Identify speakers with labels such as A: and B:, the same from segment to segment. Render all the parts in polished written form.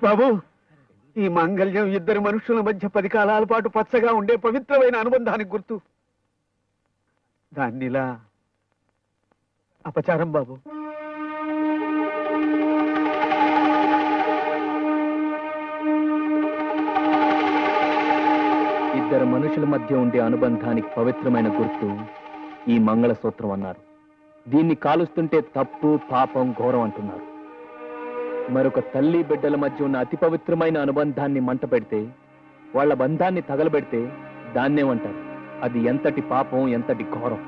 A: బాబు, ఈ మాంగళ్యం ఇద్దరు మనుషుల మధ్య 10 కాలాల పాటు పచ్చగా ఉండే పవిత్రమైన అనుబంధానికి గుర్తు. దాన్నిలా అపచారం బాబు.
B: ఇద్దరు మనుషుల మధ్య ఉండే అనుబంధానికి పవిత్రమైన గుర్తు ఈ మంగళసూత్రం అన్నారు. దీన్ని కాలుస్తుంటే తప్పు, పాపం, ఘోరం అంటున్నారు. మరొక తల్లి బిడ్డల మధ్య ఉన్న అతి పవిత్రమైన అనుబంధాన్ని మంట పెడితే, వాళ్ల బంధాన్ని తగలబెడితే దాన్నేమంటారు? అది ఎంతటి పాపం, ఎంతటి ఘోరం.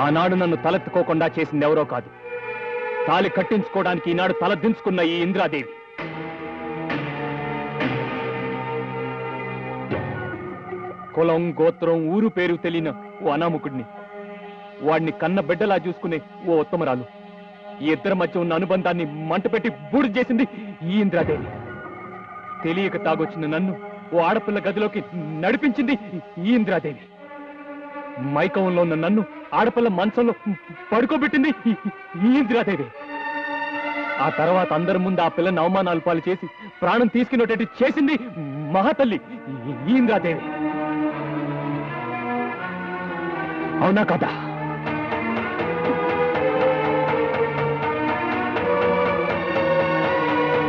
B: ఆనాడు నన్ను తలెత్తుకోకుండా చేసింది ఎవరో కాదు, తాలి కట్టించుకోవడానికి ఈనాడు తల దించుకున్న ఈ ఇంద్రాదేవి. కులం, గోత్రం, ఊరు పేరు తెలియని ఓ అనామకుడిని, వాడిని కన్న బిడ్డలా చూసుకునే ఓ ఉత్తమరాలు. ఈ ఇద్దరి మధ్య ఉన్న అనుబంధాన్ని మంటపెట్టి బూడిద చేసింది ఈ ఇంద్రాదేవి. తెలియక తాగొచ్చిన నన్ను ఓ ఆడపిల్ల గదిలోకి నడిపించింది ఈ ఇంద్రాదేవి. మైకంలో ఉన్న నన్ను ఆడపిల్ల మంచంలో పడుకోబెట్టింది ఈ ఇంద్రాదేవి. ఆ తర్వాత అందరి ముందు ఆ పిల్లని అవమానాలు పాలు చేసి ప్రాణం తీసుకునేటట్టు చేసింది మహాతల్లి ఈ ఇంద్రాదేవి. అవునా కదా?